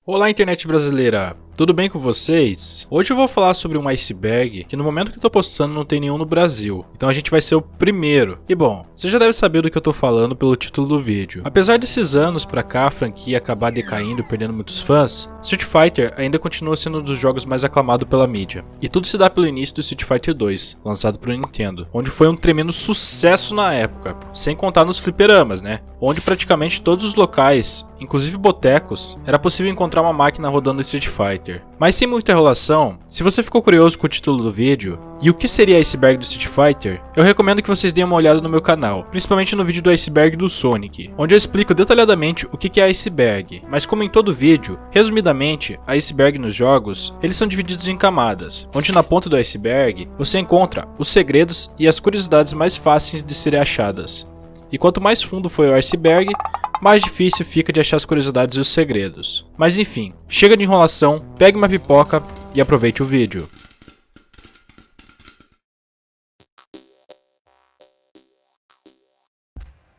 Olá, internet brasileira! Tudo bem com vocês? Hoje eu vou falar sobre um iceberg que no momento que eu tô postando não tem nenhum no Brasil. Então a gente vai ser o primeiro. E bom, você já deve saber do que eu tô falando pelo título do vídeo. Apesar desses anos pra cá a franquia acabar decaindo e perdendo muitos fãs, Street Fighter ainda continua sendo um dos jogos mais aclamados pela mídia. E tudo se dá pelo início do Street Fighter 2, lançado pro Nintendo, onde foi um tremendo sucesso na época, sem contar nos fliperamas, né? Onde praticamente todos os locais, inclusive botecos, era possível encontrar uma máquina rodando Street Fighter. Mas sem muita enrolação, se você ficou curioso com o título do vídeo e o que seria iceberg do Street Fighter, eu recomendo que vocês deem uma olhada no meu canal, principalmente no vídeo do iceberg do Sonic, onde eu explico detalhadamente o que é iceberg. Mas como em todo vídeo, resumidamente, a iceberg nos jogos, eles são divididos em camadas, onde na ponta do iceberg você encontra os segredos e as curiosidades mais fáceis de serem achadas. E quanto mais fundo for o iceberg, mais difícil fica de achar as curiosidades e os segredos. Mas enfim, chega de enrolação, pegue uma pipoca e aproveite o vídeo.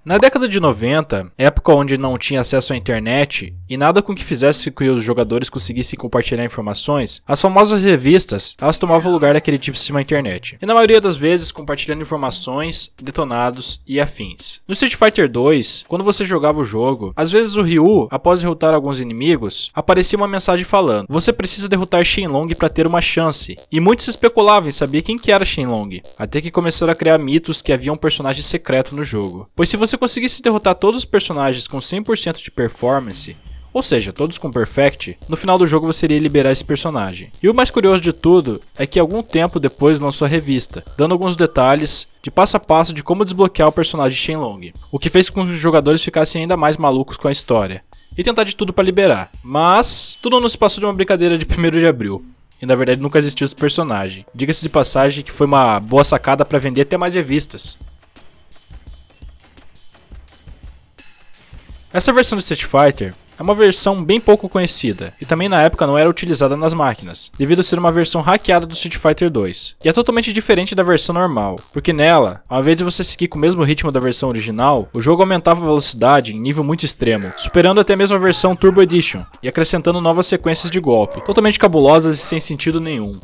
Na década de 90, época onde não tinha acesso à internet e nada com que fizesse com que os jogadores conseguissem compartilhar informações, as famosas revistas, elas tomavam o lugar daquele tipo de sistema internet. E na maioria das vezes compartilhando informações, detonados e afins. No Street Fighter 2, quando você jogava o jogo, às vezes o Ryu, após derrotar alguns inimigos, aparecia uma mensagem falando: você precisa derrotar Shenlong para ter uma chance. E muitos especulavam em saber quem que era Shenlong, até que começaram a criar mitos que havia um personagem secreto no jogo. Pois se você conseguisse derrotar todos os personagens com 100% de performance, ou seja, todos com Perfect, no final do jogo você iria liberar esse personagem. E o mais curioso de tudo é que algum tempo depois lançou a revista, dando alguns detalhes de passo a passo de como desbloquear o personagem Shenlong, o que fez com que os jogadores ficassem ainda mais malucos com a história, e tentar de tudo para liberar. Mas tudo não se passou de uma brincadeira de 1º de abril. E na verdade nunca existiu esse personagem. Diga-se de passagem que foi uma boa sacada para vender até mais revistas. Essa versão do Street Fighter é uma versão bem pouco conhecida, e também na época não era utilizada nas máquinas, devido a ser uma versão hackeada do Street Fighter 2. E é totalmente diferente da versão normal, porque nela, ao invés de você seguir com o mesmo ritmo da versão original, o jogo aumentava a velocidade em nível muito extremo, superando até mesmo a versão Turbo Edition, e acrescentando novas sequências de golpe, totalmente cabulosas e sem sentido nenhum.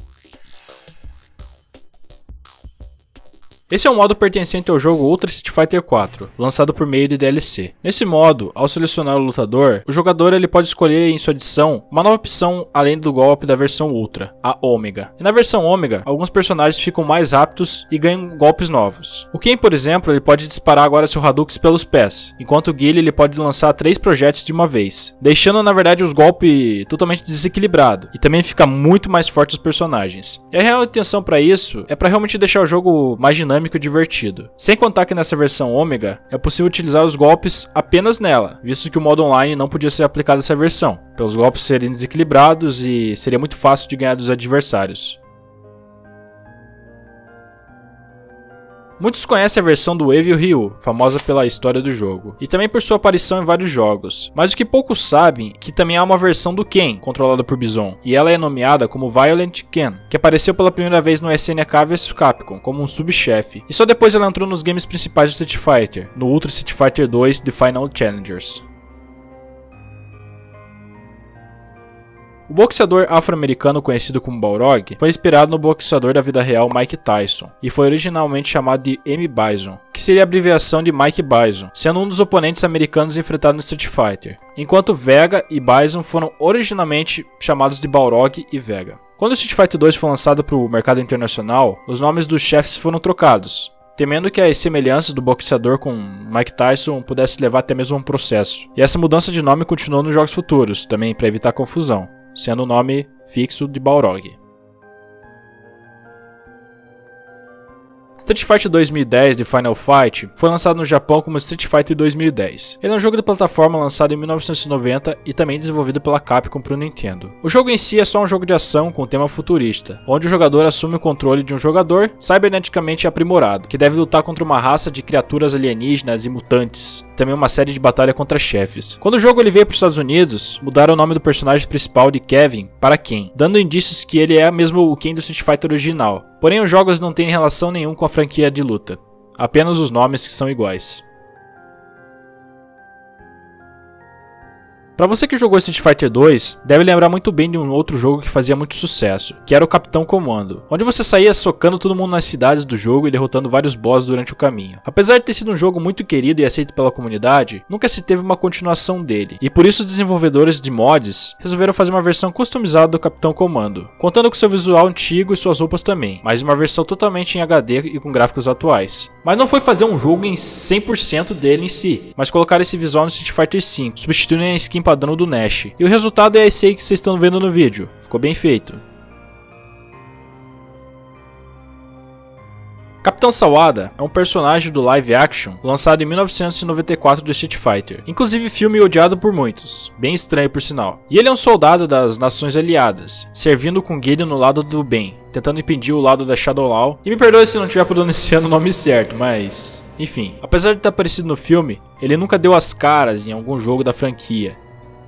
Esse é um modo pertencente ao jogo Ultra Street Fighter 4, lançado por meio de DLC. Nesse modo, ao selecionar o lutador, o jogador ele pode escolher em sua adição uma nova opção além do golpe da versão Ultra, a Ômega. E na versão Ômega, alguns personagens ficam mais rápidos e ganham golpes novos. O Ken, por exemplo, ele pode disparar agora seu Hadouken pelos pés, enquanto o Guile ele pode lançar 3 projéteis de uma vez, deixando na verdade os golpes totalmente desequilibrados, e também fica muito mais forte os personagens. E a real intenção para isso é para realmente deixar o jogo mais dinâmico e divertido. Sem contar que nessa versão Ômega é possível utilizar os golpes apenas nela, visto que o modo online não podia ser aplicado nessa versão, pelos golpes serem desequilibrados e seria muito fácil de ganhar dos adversários. Muitos conhecem a versão do Wave e o Ryu, famosa pela história do jogo, e também por sua aparição em vários jogos. Mas o que poucos sabem é que também há uma versão do Ken, controlada por Bison, e ela é nomeada como Violent Ken, que apareceu pela primeira vez no SNK vs Capcom como um subchefe, e só depois ela entrou nos games principais do Street Fighter, no Ultra Street Fighter 2 The Final Challengers. O boxeador afro-americano conhecido como Balrog foi inspirado no boxeador da vida real Mike Tyson e foi originalmente chamado de M. Bison, que seria a abreviação de Mike Bison, sendo um dos oponentes americanos enfrentados no Street Fighter, enquanto Vega e Bison foram originalmente chamados de Balrog e Vega. Quando o Street Fighter 2 foi lançado para o mercado internacional, os nomes dos chefes foram trocados, temendo que as semelhanças do boxeador com Mike Tyson pudesse levar até mesmo a um processo. E essa mudança de nome continuou nos jogos futuros, também para evitar confusão, sendo o nome fixo de Balrog. Street Fighter 2010 The Final Fight foi lançado no Japão como Street Fighter 2010. Ele é um jogo de plataforma lançado em 1990 e também desenvolvido pela Capcom para o Nintendo. O jogo em si é só um jogo de ação com tema futurista, onde o jogador assume o controle de um jogador ciberneticamente aprimorado, que deve lutar contra uma raça de criaturas alienígenas e mutantes, também uma série de batalha contra chefes. Quando o jogo ele veio para os Estados Unidos, mudaram o nome do personagem principal de Kevin para Ken, dando indícios que ele é mesmo o Ken do Street Fighter original. Porém, os jogos não têm relação nenhuma com a franquia de luta, apenas os nomes que são iguais. Pra você que jogou Street Fighter 2, deve lembrar muito bem de um outro jogo que fazia muito sucesso, que era o Capitão Comando, onde você saía socando todo mundo nas cidades do jogo e derrotando vários bosses durante o caminho. Apesar de ter sido um jogo muito querido e aceito pela comunidade, nunca se teve uma continuação dele, e por isso os desenvolvedores de mods resolveram fazer uma versão customizada do Capitão Comando, contando com seu visual antigo e suas roupas também, mas uma versão totalmente em HD e com gráficos atuais. Mas não foi fazer um jogo em 100% dele em si, mas colocar esse visual no Street Fighter V, substituindo a skin padrão do Nash. E o resultado é esse aí que vocês estão vendo no vídeo. Ficou bem feito. Capitão Sawada é um personagem do live action lançado em 1994 do Street Fighter, inclusive filme odiado por muitos, bem estranho por sinal. E ele é um soldado das Nações Aliadas, servindo com Guile no lado do bem, tentando impedir o lado da Shadow Law. E me perdoe se não estiver pronunciando o nome certo, mas enfim. Apesar de ter aparecido no filme, ele nunca deu as caras em algum jogo da franquia.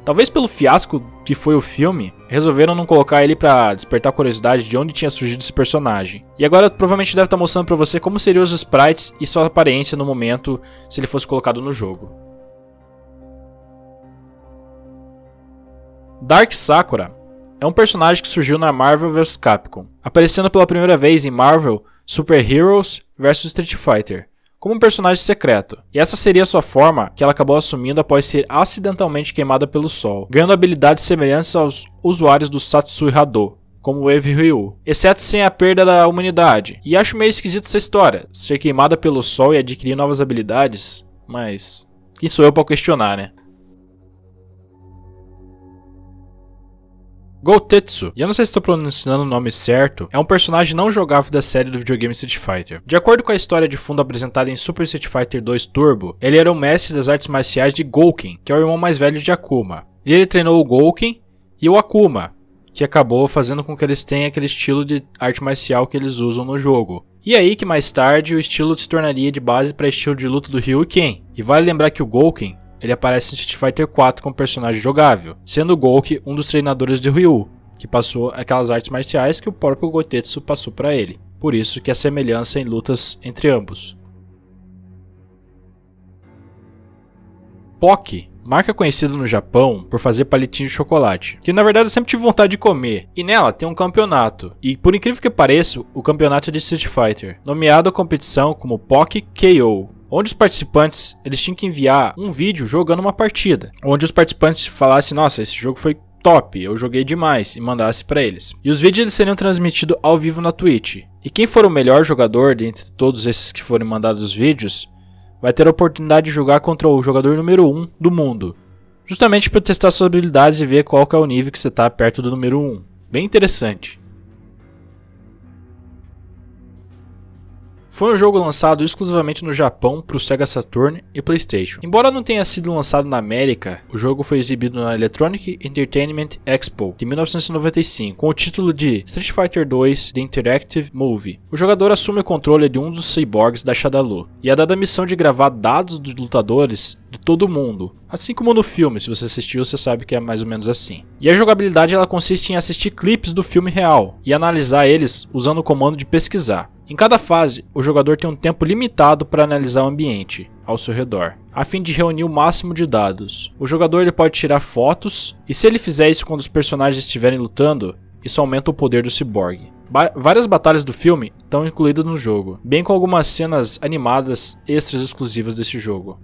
Talvez pelo fiasco que foi o filme, resolveram não colocar ele pra despertar a curiosidade de onde tinha surgido esse personagem. E agora provavelmente deve estar mostrando pra você como seriam os sprites e sua aparência no momento se ele fosse colocado no jogo. Dark Sakura é um personagem que surgiu na Marvel vs Capcom, aparecendo pela primeira vez em Marvel Super Heroes vs Street Fighter, como um personagem secreto, e essa seria a sua forma que ela acabou assumindo após ser acidentalmente queimada pelo sol, ganhando habilidades semelhantes aos usuários do Satsui Hado, como o Eevee Ryu, exceto sem a perda da humanidade. E acho meio esquisito essa história, ser queimada pelo sol e adquirir novas habilidades, mas quem sou eu para questionar, né? Gotetsu, e eu não sei se estou pronunciando o nome certo, é um personagem não jogável da série do videogame Street Fighter. De acordo com a história de fundo apresentada em Super Street Fighter 2 Turbo, ele era o mestre das artes marciais de Gouken, que é o irmão mais velho de Akuma. E ele treinou o Gouken e o Akuma, que acabou fazendo com que eles tenham aquele estilo de arte marcial que eles usam no jogo. E aí que mais tarde o estilo se tornaria de base para estilo de luta do Ryu e Ken. E vale lembrar que o Gouken ele aparece em Street Fighter 4 como personagem jogável, sendo o Gouken um dos treinadores de Ryu, que passou aquelas artes marciais que o próprio Gotetsu passou para ele. Por isso que a semelhança em lutas entre ambos. Pocky, marca conhecida no Japão por fazer palitinho de chocolate, que na verdade eu sempre tive vontade de comer, e nela tem um campeonato, e por incrível que pareça, o campeonato é de Street Fighter, nomeado a competição como Pocky KO, onde os participantes eles tinham que enviar um vídeo jogando uma partida, onde os participantes falassem, nossa, esse jogo foi top, eu joguei demais, e mandasse pra eles. E os vídeos eles seriam transmitidos ao vivo na Twitch, e quem for o melhor jogador dentre todos esses que forem mandados os vídeos, vai ter a oportunidade de jogar contra o jogador número 1 do mundo, justamente para testar suas habilidades e ver qual que é o nível que você está perto do número 1. Bem interessante. Foi um jogo lançado exclusivamente no Japão para o Sega Saturn e PlayStation. Embora não tenha sido lançado na América, o jogo foi exibido na Electronic Entertainment Expo de 1995, com o título de Street Fighter 2 The Interactive Movie. O jogador assume o controle de um dos cyborgs da Shadaloo, e é dada a missão de gravar dados dos lutadores de todo o mundo. Assim como no filme, se você assistiu, você sabe que é mais ou menos assim. E a jogabilidade ela consiste em assistir clipes do filme real e analisar eles usando o comando de pesquisar. Em cada fase, o jogador tem um tempo limitado para analisar o ambiente ao seu redor, a fim de reunir o máximo de dados. O jogador ele pode tirar fotos, e se ele fizer isso quando os personagens estiverem lutando, isso aumenta o poder do cyborg. Várias batalhas do filme estão incluídas no jogo, bem como algumas cenas animadas extras exclusivas desse jogo.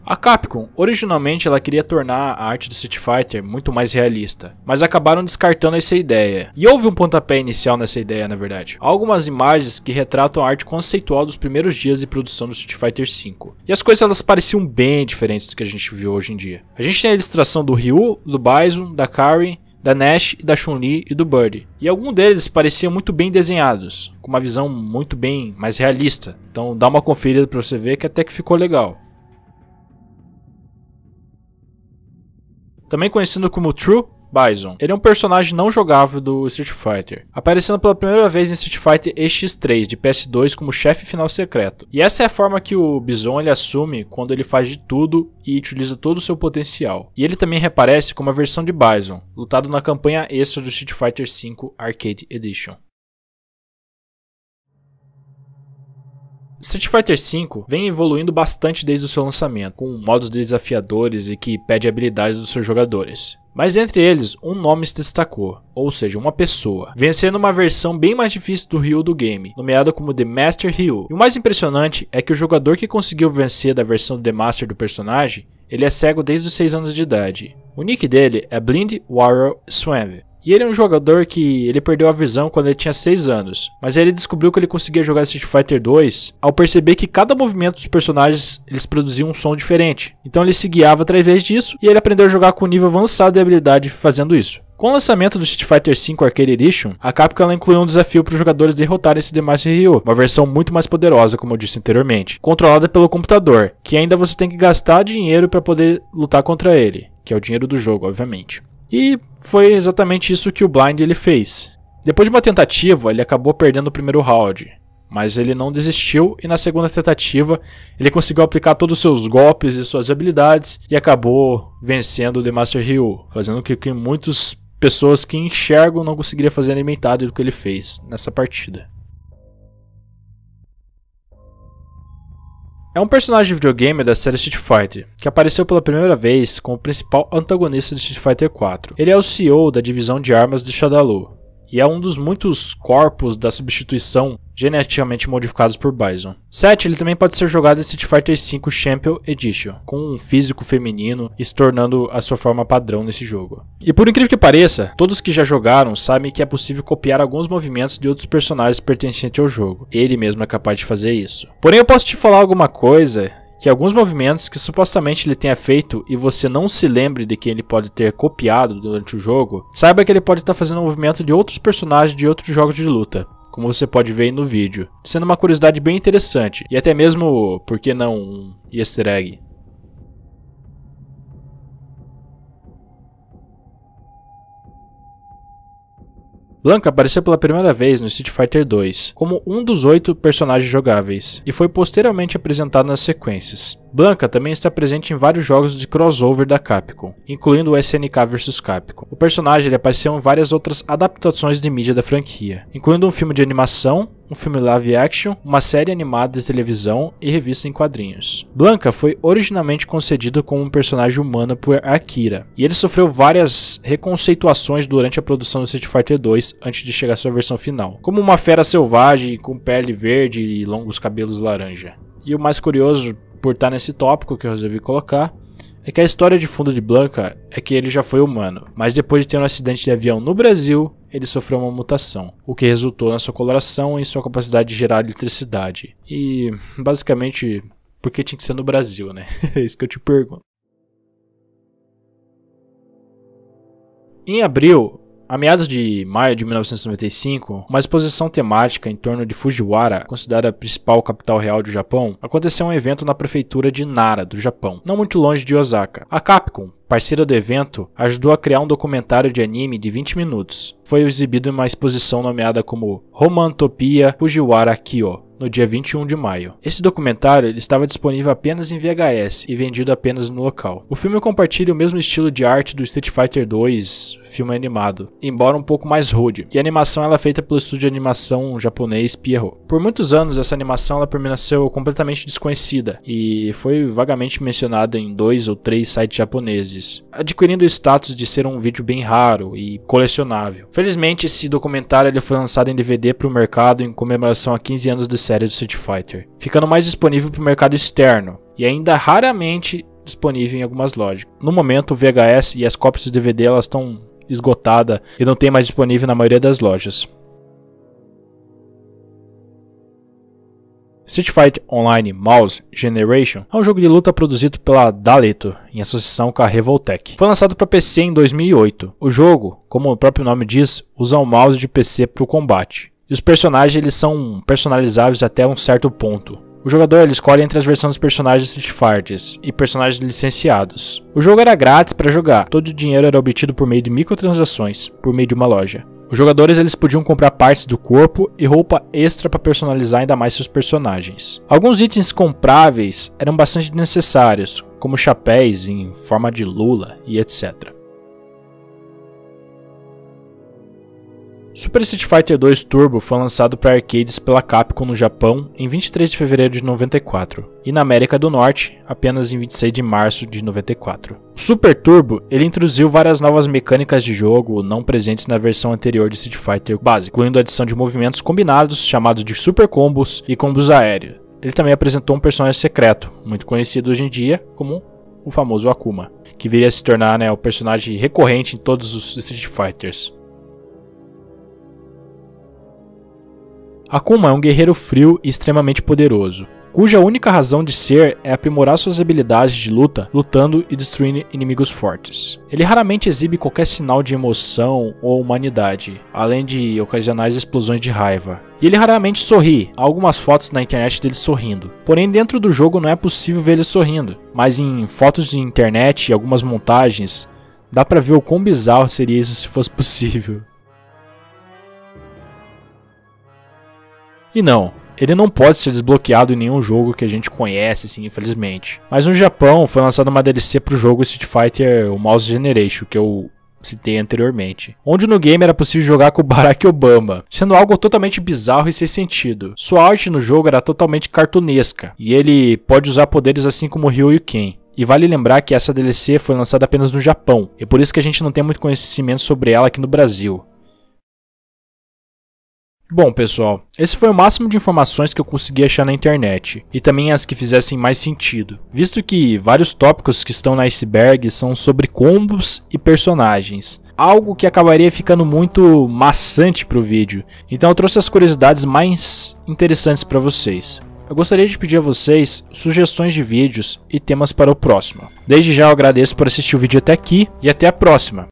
A Capcom, originalmente ela queria tornar a arte do Street Fighter muito mais realista, mas acabaram descartando essa ideia. E houve um pontapé inicial nessa ideia, na verdade. Há algumas imagens que retratam a arte conceitual dos primeiros dias de produção do Street Fighter V. E as coisas elas pareciam bem diferentes do que a gente viu hoje em dia. A gente tem a ilustração do Ryu, do Bison, da Karin, da Nash, da Chun-Li e do Bird. E alguns deles pareciam muito bem desenhados, com uma visão muito bem mais realista. Então dá uma conferida pra você ver que até que ficou legal. Também conhecido como True Bison, ele é um personagem não jogável do Street Fighter, aparecendo pela primeira vez em Street Fighter EX3 de PS2 como chefe final secreto. E essa é a forma que o Bison ele assume quando ele faz de tudo e utiliza todo o seu potencial. E ele também reaparece como a versão de Bison, lutado na campanha extra do Street Fighter V Arcade Edition. Street Fighter V vem evoluindo bastante desde o seu lançamento, com modos desafiadores e que pede habilidades dos seus jogadores. Mas entre eles, um nome se destacou, ou seja, uma pessoa, vencendo uma versão bem mais difícil do Ryu do game, nomeada como The Master Ryu. E o mais impressionante é que o jogador que conseguiu vencer da versão do The Master do personagem, ele é cego desde os 6 anos de idade. O nick dele é Blind Warrior Swain. E ele é um jogador que ele perdeu a visão quando ele tinha 6 anos, mas ele descobriu que ele conseguia jogar Street Fighter 2 ao perceber que cada movimento dos personagens eles produziam um som diferente. Então ele se guiava através disso e ele aprendeu a jogar com um nível avançado de habilidade fazendo isso. Com o lançamento do Street Fighter V Arcade Edition, a Capcom incluiu um desafio para os jogadores derrotarem esse The Master Ryu, uma versão muito mais poderosa, como eu disse anteriormente, controlada pelo computador, que ainda você tem que gastar dinheiro para poder lutar contra ele, que é o dinheiro do jogo, obviamente. E foi exatamente isso que o Blind ele fez. Depois de uma tentativa, ele acabou perdendo o primeiro round, mas ele não desistiu e na segunda tentativa ele conseguiu aplicar todos os seus golpes e suas habilidades e acabou vencendo o The Master Ryu, fazendo com que muitas pessoas que enxergam não conseguiriam fazer nem metade do que ele fez nessa partida. É um personagem de videogame da série Street Fighter, que apareceu pela primeira vez como principal antagonista de Street Fighter 4. Ele é o CEO da divisão de armas de Shadaloo, e é um dos muitos corpos da substituição geneticamente modificados por Bison. 7, ele também pode ser jogado em Street Fighter V Champion Edition, com um físico feminino e se tornando a sua forma padrão nesse jogo. E por incrível que pareça, todos que já jogaram sabem que é possível copiar alguns movimentos de outros personagens pertencentes ao jogo. Ele mesmo é capaz de fazer isso. Porém eu posso te falar alguma coisa que alguns movimentos que supostamente ele tenha feito e você não se lembre de que ele pode ter copiado durante o jogo, saiba que ele pode estar fazendo um movimento de outros personagens de outros jogos de luta, como você pode ver aí no vídeo, sendo uma curiosidade bem interessante e até mesmo, por que não, um easter egg. Blanka apareceu pela primeira vez no Street Fighter 2 como um dos 8 personagens jogáveis e foi posteriormente apresentado nas sequências. Blanka também está presente em vários jogos de crossover da Capcom, incluindo o SNK vs Capcom. O personagem apareceu em várias outras adaptações de mídia da franquia, incluindo um filme de animação, um filme live action, uma série animada de televisão e revista em quadrinhos. Blanka foi originalmente concedido como um personagem humano por Akira, e ele sofreu várias reconceituações durante a produção do Street Fighter 2 antes de chegar à sua versão final, como uma fera selvagem com pele verde e longos cabelos laranja. E o mais curioso por estar nesse tópico que eu resolvi colocar é que a história de fundo de Blanka é que ele já foi humano, mas depois de ter um acidente de avião no Brasil, ele sofreu uma mutação, o que resultou na sua coloração e em sua capacidade de gerar eletricidade. E, basicamente, por que tinha que ser no Brasil, né? É isso que eu te pergunto. Em abril, a meados de maio de 1995, uma exposição temática em torno de Fujiwara, considerada a principal capital real do Japão, aconteceu um evento na prefeitura de Nara, do Japão, não muito longe de Osaka. A Capcom, parceira do evento, ajudou a criar um documentário de anime de 20 minutos. Foi exibido em uma exposição nomeada como Romantopia Fujiwara Kyo, no dia 21 de maio. Esse documentário ele estava disponível apenas em VHS e vendido apenas no local. O filme compartilha o mesmo estilo de arte do Street Fighter 2, filme animado, embora um pouco mais rude, e a animação ela é feita pelo estúdio de animação japonês Pierrot. Por muitos anos essa animação ela permaneceu completamente desconhecida e foi vagamente mencionada em 2 ou 3 sites japoneses, adquirindo o status de ser um vídeo bem raro e colecionável. Felizmente esse documentário ele foi lançado em DVD para o mercado em comemoração a 15 anos de série do Street Fighter, ficando mais disponível para o mercado externo e ainda raramente disponível em algumas lojas. No momento o VHS e as cópias de DVD elas estão esgotadas e não tem mais disponível na maioria das lojas. Street Fighter Online Mouse Generation é um jogo de luta produzido pela Daleto em associação com a Revoltech. Foi lançado para PC em 2008. O jogo, como o próprio nome diz, usa um mouse de PC para o combate. E os personagens eles são personalizáveis até um certo ponto. O jogador ele escolhe entre as versões dos personagens Street Fighters e personagens licenciados. O jogo era grátis para jogar, todo o dinheiro era obtido por meio de microtransações, por meio de uma loja. Os jogadores eles podiam comprar partes do corpo e roupa extra para personalizar ainda mais seus personagens. Alguns itens compráveis eram bastante necessários, como chapéus em forma de lula e etc. Super Street Fighter 2 Turbo foi lançado para arcades pela Capcom no Japão em 23 de fevereiro de 94 e na América do Norte apenas em 26 de março de 94. O Super Turbo ele introduziu várias novas mecânicas de jogo não presentes na versão anterior de Street Fighter básico, incluindo a adição de movimentos combinados chamados de Super Combos e combos aéreos. Ele também apresentou um personagem secreto, muito conhecido hoje em dia como o famoso Akuma, que viria a se tornar o personagem recorrente em todos os Street Fighters. Akuma é um guerreiro frio e extremamente poderoso, cuja única razão de ser é aprimorar suas habilidades de luta, lutando e destruindo inimigos fortes. Ele raramente exibe qualquer sinal de emoção ou humanidade, além de ocasionais explosões de raiva. E ele raramente sorri, há algumas fotos na internet dele sorrindo. Porém, dentro do jogo não é possível ver ele sorrindo, mas em fotos de internet e algumas montagens, dá pra ver o quão bizarro seria isso se fosse possível. E não, ele não pode ser desbloqueado em nenhum jogo que a gente conhece, assim, infelizmente. Mas no Japão foi lançada uma DLC pro jogo Street Fighter o Mouse Generation, que eu citei anteriormente, onde no game era possível jogar com o Barack Obama, sendo algo totalmente bizarro e sem sentido. Sua arte no jogo era totalmente cartunesca, e ele pode usar poderes assim como Ryu e Ken. E vale lembrar que essa DLC foi lançada apenas no Japão, e por isso que a gente não tem muito conhecimento sobre ela aqui no Brasil. Bom, pessoal, esse foi o máximo de informações que eu consegui achar na internet, e também as que fizessem mais sentido, visto que vários tópicos que estão no iceberg são sobre combos e personagens, algo que acabaria ficando muito maçante para o vídeo, então eu trouxe as curiosidades mais interessantes para vocês. Eu gostaria de pedir a vocês sugestões de vídeos e temas para o próximo. Desde já eu agradeço por assistir o vídeo até aqui e até a próxima!